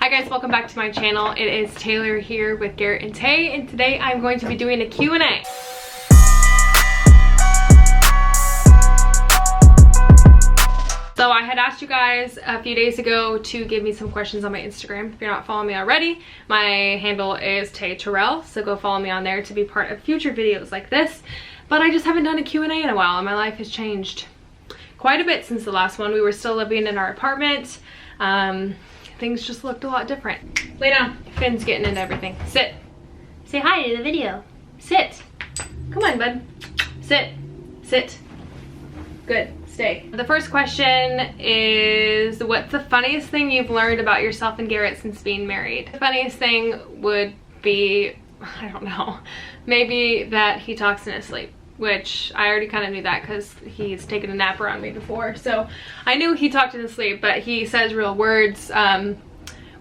Hi guys, welcome back to my channel. It is Taylor here with Garrett and Tay, and today I'm going to be doing a Q&A. So I had asked you guys a few days ago to give me some questions on my Instagram. If you're not following me already, my handle is Tay Terrell, so go follow me on there to be part of future videos like this. But I just haven't done a Q&A in a while, and my life has changed quite a bit since the last one. We were still living in our apartment. Things just looked a lot different. Lay down. Finn's getting into everything. Sit. Say hi to the video. Sit. Come on, bud. Sit. Sit. Good. Stay. The first question is, what's the funniest thing you've learned about yourself and Garrett since being married? The funniest thing would be, I don't know, maybe that he talks in his sleep, which I already kind of knew that because he's taken a nap around me before. So I knew he talked in his sleep, but he says real words.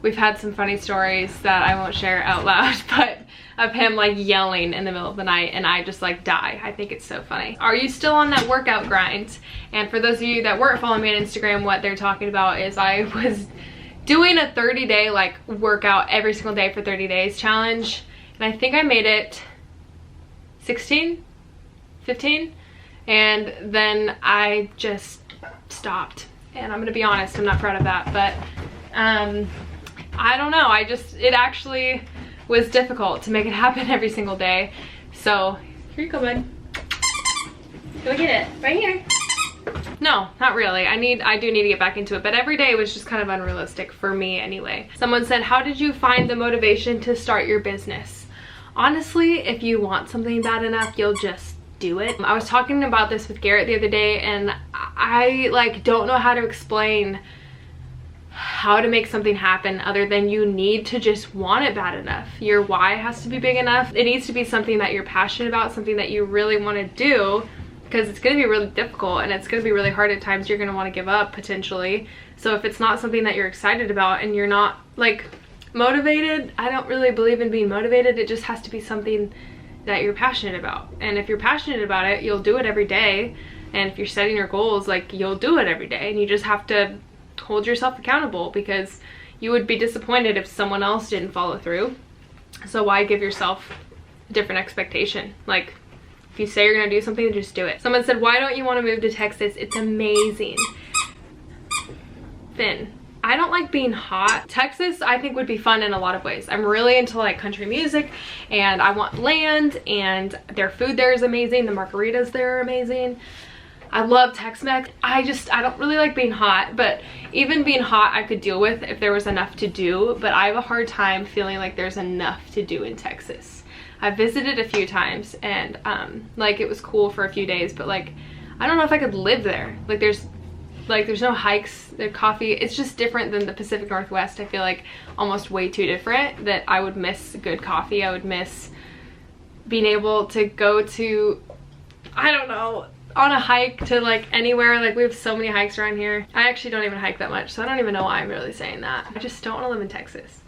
We've had some funny stories that I won't share out loud, but of him like yelling in the middle of the night, and I just like die. I think it's so funny. Are you still on that workout grind? And for those of you that weren't following me on Instagram, what they're talking about is I was doing a 30-day like workout every single day for 30 days challenge, and I think I made it 16, 15, and then I just stopped. And I'm gonna be honest, I'm not proud of that, but I don't know, it actually was difficult to make it happen every single day. So here you go, bud. Go get it, right here. No, not really. I do need to get back into it, but every day was just kind of unrealistic for me anyway. Someone said, how did you find the motivation to start your business? Honestly, if you want something bad enough, you'll just do it. I was talking about this with Garrett the other day, and I like don't know how to explain how to make something happen other than you need to just want it bad enough. Your why has to be big enough. It needs to be something that you're passionate about, something that you really want to do, because it's going to be really difficult and it's going to be really hard at times. You're going to want to give up potentially. So if it's not something that you're excited about and you're not like motivated, I don't really believe in being motivated. It just has to be something that you're passionate about. And if you're passionate about it, you'll do it every day. And if you're setting your goals, like you'll do it every day, and you just have to hold yourself accountable, because you would be disappointed if someone else didn't follow through. So why give yourself a different expectation? Like if you say you're gonna do something, just do it. Someone said, why don't you want to move to Texas? It's amazing. Finn, I don't like being hot. Texas I think would be fun in a lot of ways. I'm really into like country music, and I want land, and their food there is amazing. The margaritas there are amazing. I love Tex-Mex. I don't really like being hot, but even being hot I could deal with if there was enough to do, but I have a hard time feeling like there's enough to do in Texas. I've visited a few times, and like it was cool for a few days, but like I don't know if I could live there. Like there's no hikes, there's coffee. It's just different than the Pacific Northwest. I feel like almost way too different, that I would miss good coffee. I would miss being able to go to, I don't know, on a hike to like anywhere. Like we have so many hikes around here. I actually don't even hike that much, so I don't even know why I'm really saying that. I just don't want to live in Texas.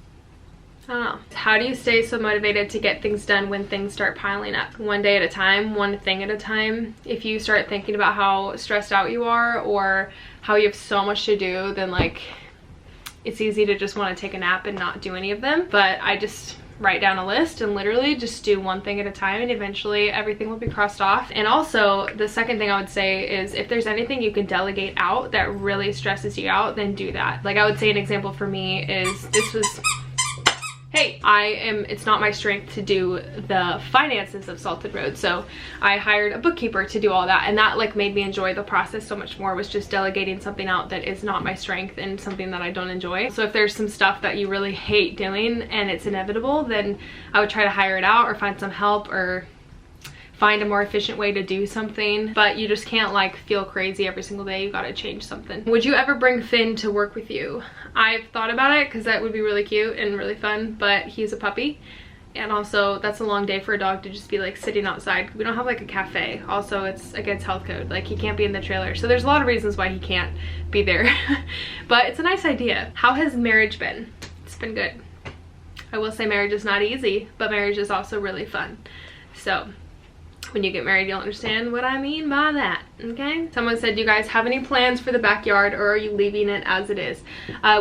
I don't know. How do you stay so motivated to get things done when things start piling up? One day at a time, one thing at a time. If you start thinking about how stressed out you are or how you have so much to do, then like it's easy to just want to take a nap and not do any of them. But I just write down a list and literally just do one thing at a time, and eventually everything will be crossed off. And also the second thing I would say is, if there's anything you can delegate out that really stresses you out, then do that. Like I would say an example for me is, hey, it's not my strength to do the finances of Salted Road, so I hired a bookkeeper to do all that, and that like made me enjoy the process so much more. Was just delegating something out that is not my strength and something that I don't enjoy. So if there's some stuff that you really hate doing and it's inevitable, then I would try to hire it out or find some help or find a more efficient way to do something. But you just can't like feel crazy every single day. You gotta change something. Would you ever bring Finn to work with you? I've thought about it because that would be really cute and really fun, but he's a puppy, and also that's a long day for a dog to just be like sitting outside. We don't have like a cafe. Also it's against health code, like he can't be in the trailer, so there's a lot of reasons why he can't be there. But it's a nice idea. How has marriage been? It's been good. I will say marriage is not easy, but marriage is also really fun. So when you get married, you'll understand what I mean by that. Okay. Someone said, do you guys have any plans for the backyard, or are you leaving it as it is?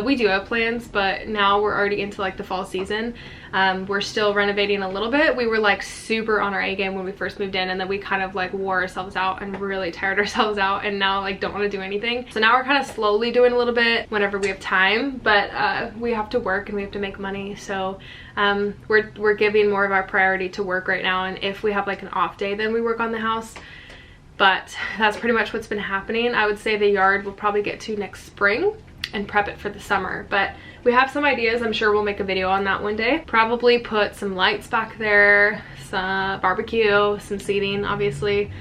We do have plans, but now we're already into like the fall season. We're still renovating a little bit. We were like super on our A game when we first moved in, and then we kind of like wore ourselves out and really tired ourselves out, and now like don't want to do anything. So now we're kind of slowly doing a little bit whenever we have time, but we have to work and we have to make money. So we're giving more of our priority to work right now, and if we have like an off day, then we work on the house. But that's pretty much what's been happening. I would say the yard we'll probably get to next spring and prep it for the summer. But we have some ideas. I'm sure we'll make a video on that one day. Probably put some lights back there, some barbecue, some seating, obviously.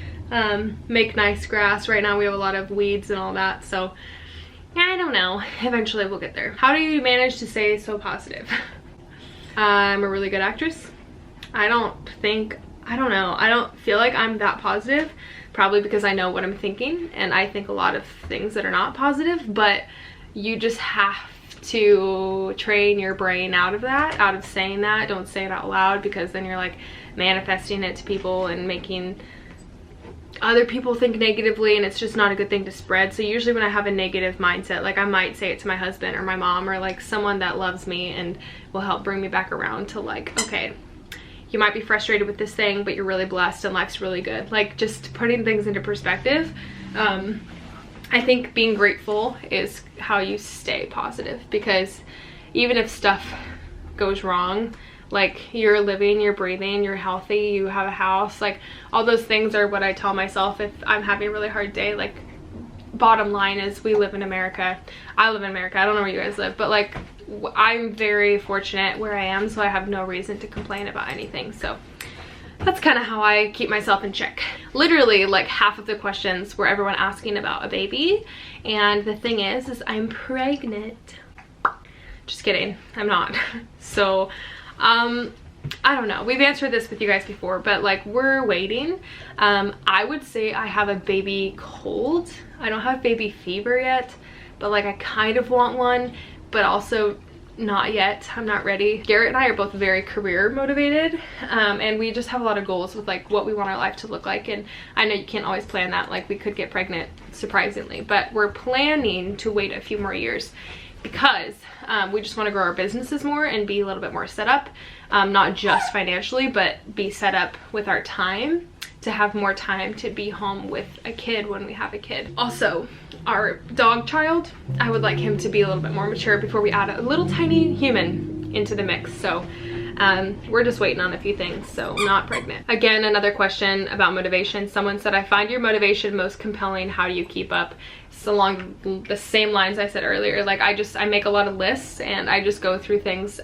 Make nice grass. Right now we have a lot of weeds and all that. So yeah, I don't know. Eventually we'll get there. How do you manage to stay so positive? I'm a really good actress. I don't know. I don't feel like I'm that positive. Probably because I know what I'm thinking, and I think a lot of things that are not positive, but you just have to train your brain out of that, out of saying that. Don't say it out loud, because then you're like manifesting it to people and making other people think negatively, and it's just not a good thing to spread. So usually when I have a negative mindset, like I might say it to my husband or my mom or like someone that loves me and will help bring me back around to like, okay, you might be frustrated with this thing, but you're really blessed and life's really good. Like just putting things into perspective. I think being grateful is how you stay positive, because even if stuff goes wrong, like you're living, you're breathing, you're healthy, you have a house, like all those things are what I tell myself if I'm having a really hard day. Like bottom line is we live in America. I live in America. I don't know where you guys live, but like I'm very fortunate where I am, so I have no reason to complain about anything. So that's kind of how I keep myself in check. Literally like half of the questions were everyone asking about a baby, and the thing is I'm pregnant. Just kidding, I'm not. So I don't know, we've answered this with you guys before, but like we're waiting. I would say I have a baby cold. I don't have baby fever yet, but like I kind of want one, but also not yet. I'm not ready. Garrett and I are both very career motivated, and we just have a lot of goals with like what we want our life to look like, and I know you can't always plan that. Like we could get pregnant surprisingly, but we're planning to wait a few more years because we just want to grow our businesses more and be a little bit more set up, not just financially, but be set up with our time to have more time to be home with a kid when we have a kid. Also, our dog child, I would like him to be a little bit more mature before we add a little tiny human into the mix. So we're just waiting on a few things, so not pregnant. Again, another question about motivation. Someone said, I find your motivation most compelling. How do you keep up? So along the same lines I said earlier, like I make a lot of lists, and I just go through things,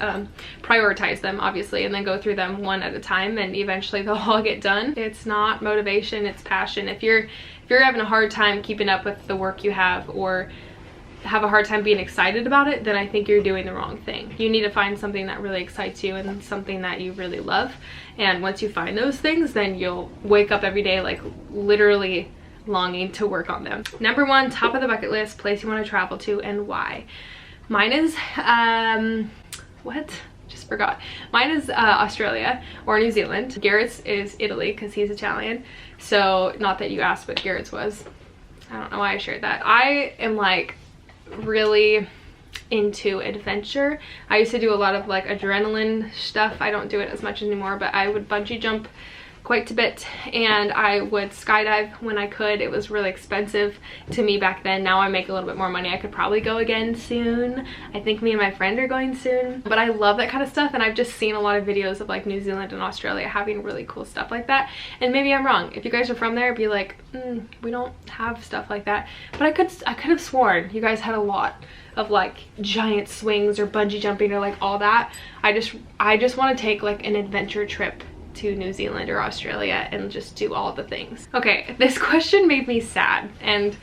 prioritize them obviously, and then go through them one at a time, and eventually they'll all get done. It's not motivation, it's passion. If you're having a hard time keeping up with the work you have, or have a hard time being excited about it, then I think you're doing the wrong thing. You need to find something that really excites you and something that you really love, and once you find those things, then you'll wake up every day like literally longing to work on them. Number one, top of the bucket list, place you want to travel to and why. Mine is just forgot. Mine is Australia or New Zealand. Garrett's is Italy because he's Italian. So not that you asked what Garrett's was. I don't know why I shared that. I am like really into adventure. I used to do a lot of like adrenaline stuff. I don't do it as much anymore, but I would bungee jump quite a bit, and I would skydive when I could. It was really expensive to me back then. Now I make a little bit more money. I could probably go again soon. I think me and my friend are going soon, but I love that kind of stuff, and I've just seen a lot of videos of like New Zealand and Australia having really cool stuff like that. And maybe I'm wrong. If you guys are from there, be like, we don't have stuff like that. But I could have sworn you guys had a lot of like giant swings or bungee jumping or like all that. I just want to take like an adventure trip to New Zealand or Australia and just do all the things. Okay, this question made me sad, and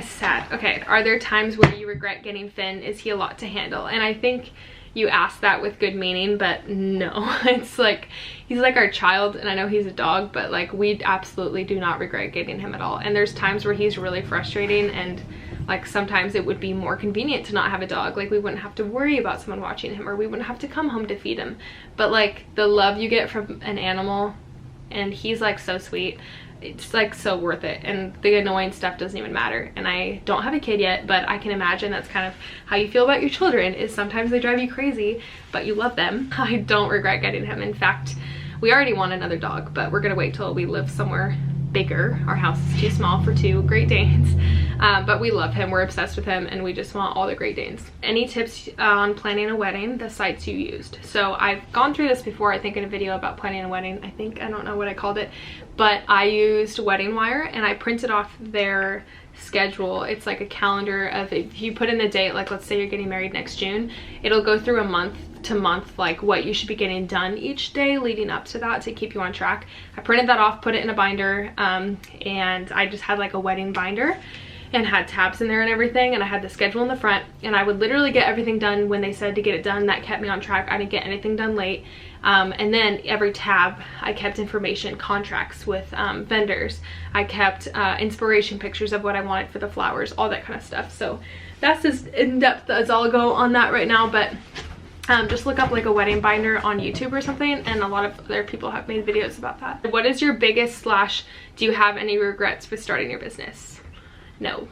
sad. Okay, are there times where you regret getting Finn? Is he a lot to handle? And I think you asked that with good meaning, but no. It's like, he's like our child, and I know he's a dog, but like we absolutely do not regret getting him at all. And there's times where he's really frustrating, and like sometimes it would be more convenient to not have a dog. Like we wouldn't have to worry about someone watching him, or we wouldn't have to come home to feed him. But like the love you get from an animal, and he's like so sweet. it's like so worth it, and the annoying stuff doesn't even matter. And I don't have a kid yet, but I can imagine that's kind of how you feel about your children, is sometimes they drive you crazy, but you love them. I don't regret getting him. In fact, we already want another dog, but we're gonna wait till we live somewhere bigger. Our house is too small for 2 Great Danes, but we love him, we're obsessed with him, and we just want all the Great Danes. Any tips on planning a wedding, the sites you used? So I've gone through this before, I think in a video about planning a wedding. I don't know what I called it, but I used Wedding Wire, and I printed off their schedule. It's like a calendar of, if you put in the date, like let's say you're getting married next June, it'll go through a month to month, like what you should be getting done each day leading up to that to keep you on track. I printed that off, put it in a binder, and I just had like a wedding binder and had tabs in there and everything, and I had the schedule in the front, and I would literally get everything done when they said to get it done. That kept me on track. I didn't get anything done late. And then every tab I kept information, contracts with vendors. I kept inspiration pictures of what I wanted for the flowers, all that kind of stuff. So that's as in-depth as I'll go on that right now, but just look up like a wedding binder on YouTube or something, and a lot of other people have made videos about that. What is your biggest / do you have any regrets with starting your business? No.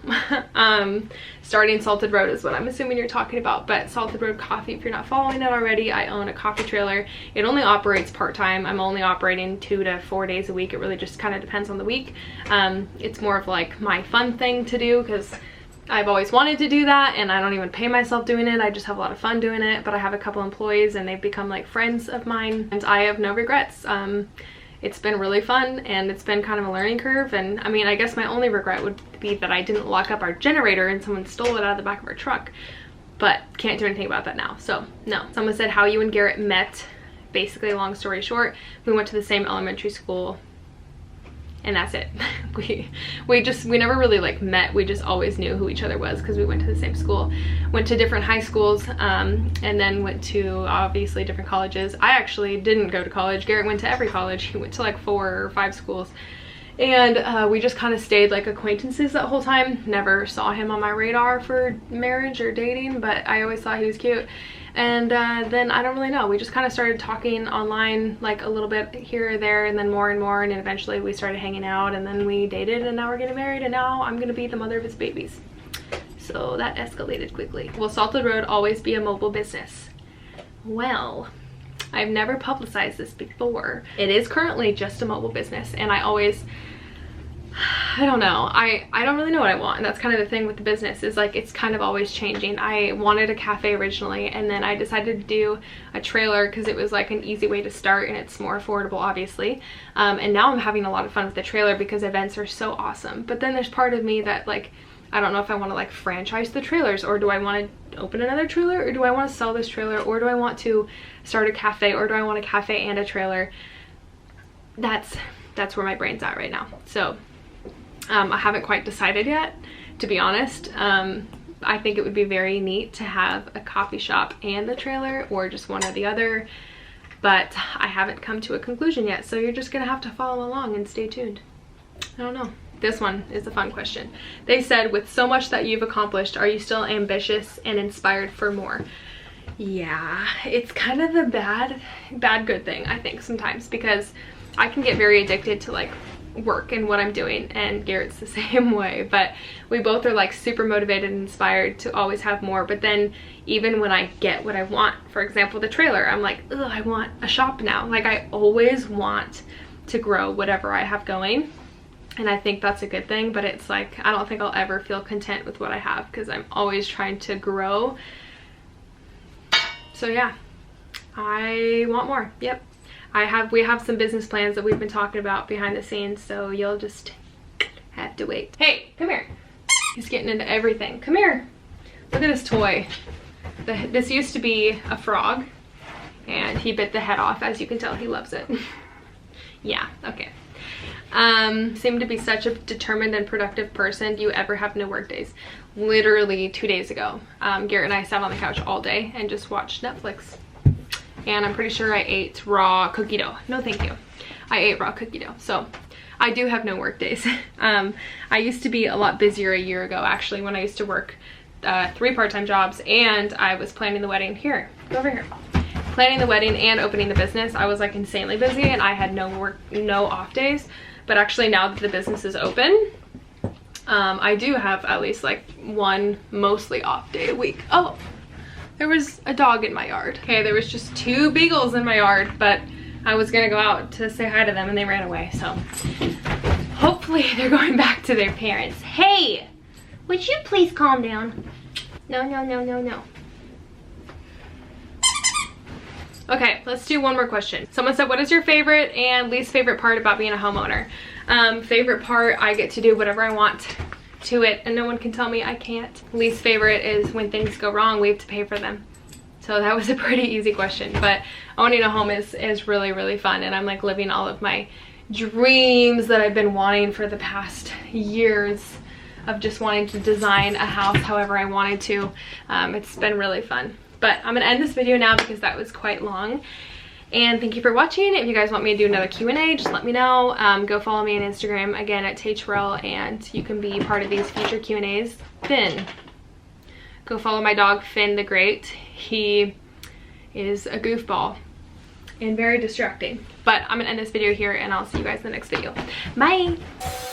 Starting Salted Road is what I'm assuming you're talking about, but Salted Road Coffee, if you're not following it already, I own a coffee trailer. It only operates part-time. I'm only operating 2 to 4 days a week. It really just kind of depends on the week. It's more of like my fun thing to do, because I've always wanted to do that, and I don't even pay myself doing it. I just have a lot of fun doing it, but I have a couple employees and they've become like friends of mine, and I have no regrets. It's been really fun, and it's been kind of a learning curve. And I mean, I guess my only regret would be that I didn't lock up our generator and someone stole it out of the back of our truck, but can't do anything about that now. So no. Someone said how you and Garrett met. Basically, long story short, we went to the same elementary school, and that's it. we never really like met. We just always knew who each other was because we went to the same school. Went to different high schools, and then went to obviously different colleges. I actually didn't go to college. Garrett went to every college. He went to like 4 or 5 schools, and we just kind of stayed like acquaintances that whole time. Never saw him on my radar for marriage or dating, but I always thought he was cute. And then I don't really know, we just kind of started talking online like a little bit here or there, and then more and more, and then eventually we started hanging out, and then we dated, and now we're getting married, and now I'm gonna be the mother of his babies. So that escalated quickly. Will Salted Road always be a mobile business? Well, I've never publicized this before. It is currently just a mobile business, and I don't know. I don't really know what I want, and that's kind of the thing with the business, is like it's kind of always changing. I wanted a cafe originally, and then I decided to do a trailer because it was like an easy way to start, and it's more affordable obviously. And now I'm having a lot of fun with the trailer because events are so awesome. But then there's part of me that like, I don't know if I want to like franchise the trailers, or do I want to open another trailer, or do I want to sell this trailer, or do I want to start a cafe, or do I want a cafe and a trailer? That's where my brain's at right now. So I haven't quite decided yet, to be honest. I think it would be very neat to have a coffee shop and a trailer, or just one or the other, but I haven't come to a conclusion yet, so you're just gonna have to follow along and stay tuned. I don't know. This one is a fun question. They said, with so much that you've accomplished, are you still ambitious and inspired for more? Yeah, it's kind of the bad good thing, I think, sometimes, because I can get very addicted to like work and what I'm doing, and Garrett's the same way, but we both are like super motivated and inspired to always have more. But then even when I get what I want, for example the trailer, I'm like, ugh, I want a shop now. Like I always want to grow whatever I have going, and I think that's a good thing. But it's like, I don't think I'll ever feel content with what I have, because I'm always trying to grow. So yeah, I want more. Yep. We have some business plans that we've been talking about behind the scenes, so you'll just have to wait. Hey, come here. He's getting into everything. Come here. Look at this toy. This used to be a frog, and he bit the head off. As you can tell, he loves it. Yeah, okay. Seem to be such a determined and productive person. Do you ever have no work days? Literally 2 days ago, Garrett and I sat on the couch all day and just watched Netflix. And I'm pretty sure I ate raw cookie dough. No, thank you. I ate raw cookie dough. So I do have no work days. I used to be a lot busier a year ago, actually, when I used to work 3 part-time jobs, and I was planning the wedding. Here, go over here. planning the wedding and opening the business, I was like insanely busy and I had no off days. But actually now that the business is open, I do have at least like one mostly off day a week. Oh, there was a dog in my yard. Okay, there was just 2 beagles in my yard, but I was gonna go out to say hi to them and they ran away, so hopefully they're going back to their parents. Hey, would you please calm down? No, no, no, no, no. Okay, let's do one more question. Someone said, what is your favorite and least favorite part about being a homeowner? Favorite part, I get to do whatever I want to it and no one can tell me I can't. Least favorite is when things go wrong, we have to pay for them. So that was a pretty easy question, but owning a home is really, really fun, and I'm like living all of my dreams that I've been wanting for the past years of just wanting to design a house however I wanted to. It's been really fun. But I'm gonna end this video now because that was quite long. And thank you for watching. If you guys want me to do another Q&A, just let me know. Go follow me on Instagram, again, at Tayterrell, and you can be part of these future Q&As. Finn. Go follow my dog, Finn the Great. He is a goofball and very distracting. But I'm gonna end this video here and I'll see you guys in the next video. Bye!